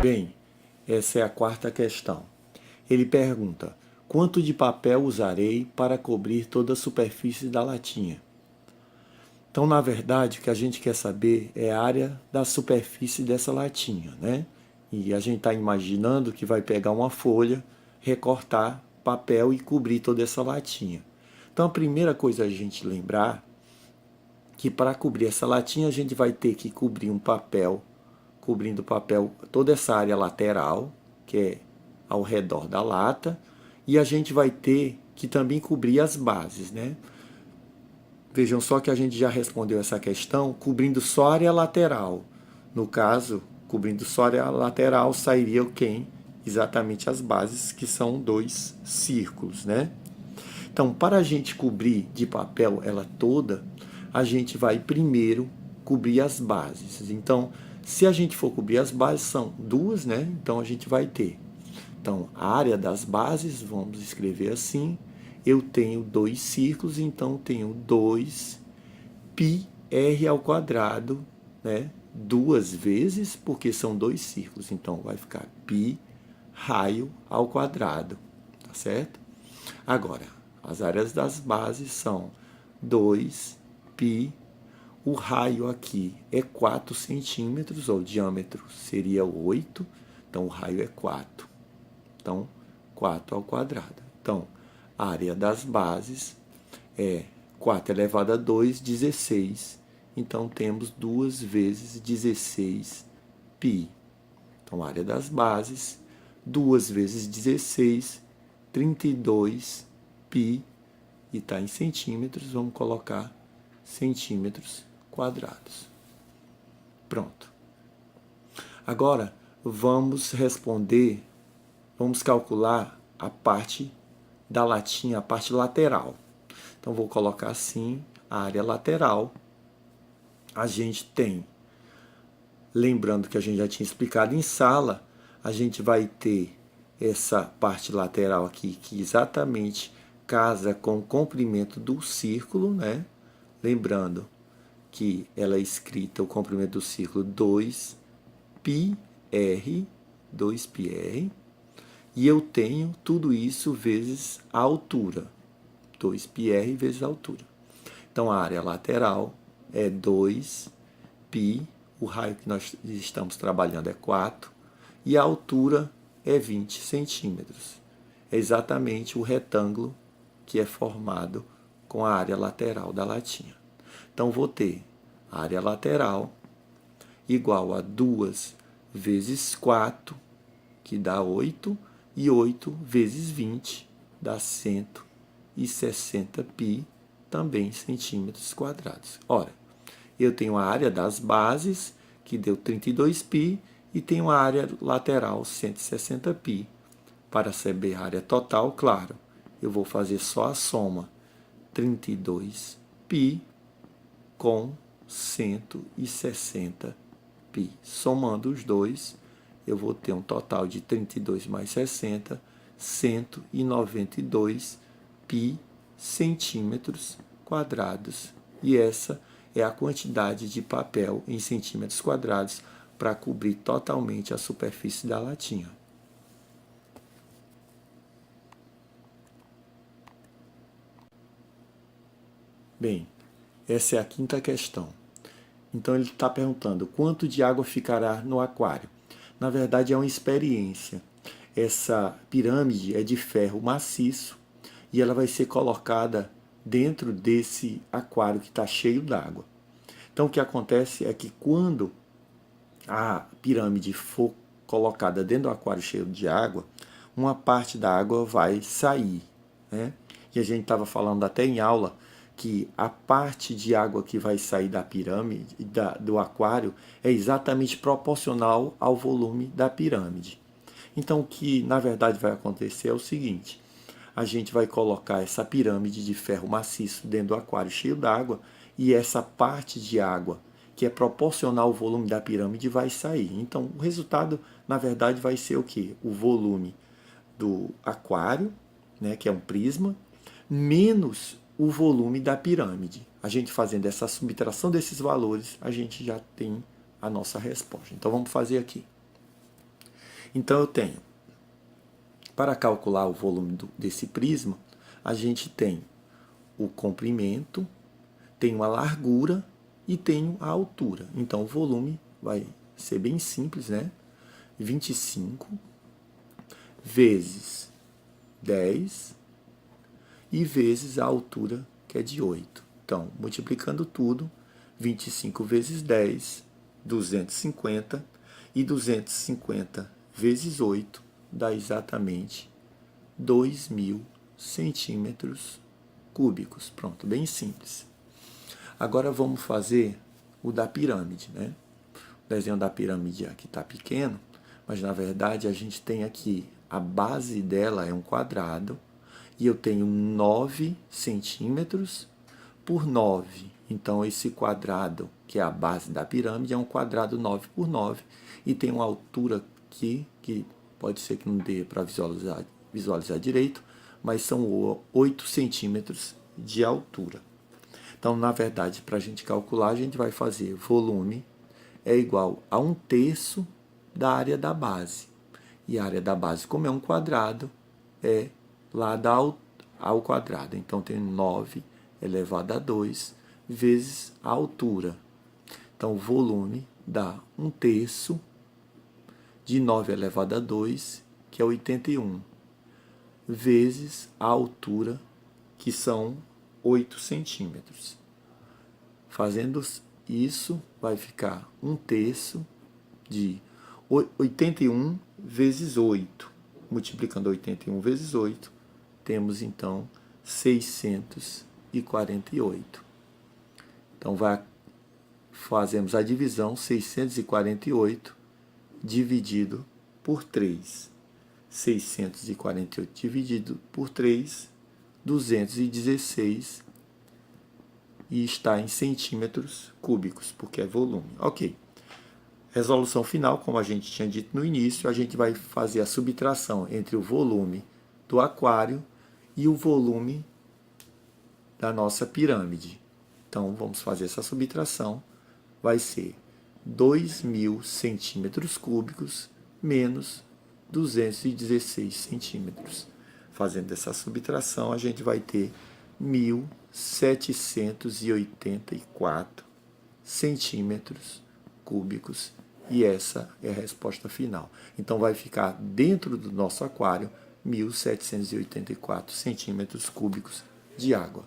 Bem, essa é a quarta questão. Ele pergunta: quanto de papel usarei para cobrir toda a superfície da latinha? Então, na verdade, o que a gente quer saber é a área da superfície dessa latinha, né? E a gente está imaginando que vai pegar uma folha, recortar papel e cobrir toda essa latinha. Então, a primeira coisa a gente lembrar que para cobrir essa latinha a gente vai ter que cobrir um papel, cobrindo o papel toda essa área lateral, que é ao redor da lata, e a gente vai ter que também cobrir as bases, né? Vejam só que a gente já respondeu essa questão cobrindo só a área lateral. No caso, cobrindo só a área lateral, sairia o quem? Exatamente as bases, que são 2 círculos, né? Então, para a gente cobrir de papel ela toda, a gente vai primeiro cobrir as bases. Então, se a gente for cobrir as bases, são 2, né? Então, a gente vai ter. Então, a área das bases, vamos escrever assim, eu tenho 2 círculos, então tenho 2 πr ao quadrado, né? 2 vezes, porque são 2 círculos, então vai ficar π raio ao quadrado, tá certo? Agora, as áreas das bases são 2π, o raio aqui é 4 centímetros, ou o diâmetro seria 8, então o raio é 4. Então, 4 ao quadrado. Então, a área das bases é 4 elevado a 2, 16. Então, temos 2 vezes 16π. Então, a área das bases, 2 vezes 16, 32π. E está em centímetros, vamos colocar centímetros quadrados. Pronto. Agora, vamos calcular a parte da latinha, a parte lateral. Então, vou colocar assim, a área lateral. A gente tem, lembrando que a gente já tinha explicado em sala, a gente vai ter essa parte lateral aqui, que exatamente casa com o comprimento do círculo, né? Lembrando que ela é escrita, o comprimento do círculo, 2πr, e eu tenho tudo isso vezes a altura, 2πr vezes a altura. Então, a área lateral é 2π, o raio que nós estamos trabalhando é 4, e a altura é 20 centímetros. É exatamente o retângulo que é formado com a área lateral da latinha. Então, vou ter a área lateral igual a 2 vezes 4, que dá 8, e 8 vezes 20 dá 160π, também centímetros quadrados. Ora, eu tenho a área das bases, que deu 32π, e tenho a área lateral, 160π. Para saber a área total, claro, eu vou fazer só a soma, 32π com 160π. Somando os dois, eu vou ter um total de 32 mais 60, 192π centímetros quadrados. E essa é a quantidade de papel em centímetros quadrados para cobrir totalmente a superfície da latinha. Bem, essa é a quinta questão. Então ele está perguntando quanto de água ficará no aquário. Na verdade é uma experiência. Essa pirâmide é de ferro maciço e ela vai ser colocada dentro desse aquário que está cheio d'água. Então o que acontece é que quando a pirâmide for colocada dentro do aquário cheio de água, uma parte da água vai sair, né? E a gente estava falando até em aula que a parte de água que vai sair da pirâmide, do aquário, é exatamente proporcional ao volume da pirâmide. Então, o que na verdade vai acontecer é o seguinte: a gente vai colocar essa pirâmide de ferro maciço dentro do aquário cheio d'água, e essa parte de água que é proporcional ao volume da pirâmide, vai sair. Então, o resultado, na verdade, vai ser o quê? O volume do aquário, né, que é um prisma, menos o volume da pirâmide. A gente fazendo essa subtração desses valores, a gente já tem a nossa resposta. Então, vamos fazer aqui. Então, eu tenho, para calcular o volume desse prisma, a gente tem o comprimento, tem a largura e tenho a altura. Então, o volume vai ser bem simples, né? 25 vezes 10 e vezes a altura, que é de 8. Então, multiplicando tudo, 25 vezes 10, 250, e 250 vezes 8 dá exatamente 2.000 centímetros cúbicos. Pronto, bem simples. Agora vamos fazer o da pirâmide, né? O desenho da pirâmide aqui está pequeno, mas na verdade a gente tem aqui, a base dela é um quadrado, e eu tenho 9 centímetros por 9. Então esse quadrado, que é a base da pirâmide, é um quadrado 9 por 9, e tem uma altura aqui, que pode ser que não dê para visualizar direito, mas são 8 centímetros de altura. Então, na verdade, para a gente calcular, a gente vai fazer volume é igual a 1/3 da área da base. E a área da base, como é um quadrado, é lá ao quadrado. Então, tem 9 elevado a 2 vezes a altura. Então, o volume dá 1/3 de 9 elevado a 2, que é 81, vezes a altura, que são 8 centímetros. Fazendo isso, vai ficar 1/3 de 81 vezes 8. Multiplicando 81 vezes 8, temos então 648. Então, fazemos a divisão, 648 dividido por 3. 648 dividido por 3, 216, e está em centímetros cúbicos, porque é volume. Ok. Resolução final, como a gente tinha dito no início, a gente vai fazer a subtração entre o volume do aquário e o volume da nossa pirâmide. Então, vamos fazer essa subtração. Vai ser 2.000 centímetros cúbicos menos 216 centímetros. Fazendo essa subtração, a gente vai ter 1.784 centímetros cúbicos, e essa é a resposta final. Então, vai ficar dentro do nosso aquário 1.784 centímetros cúbicos de água.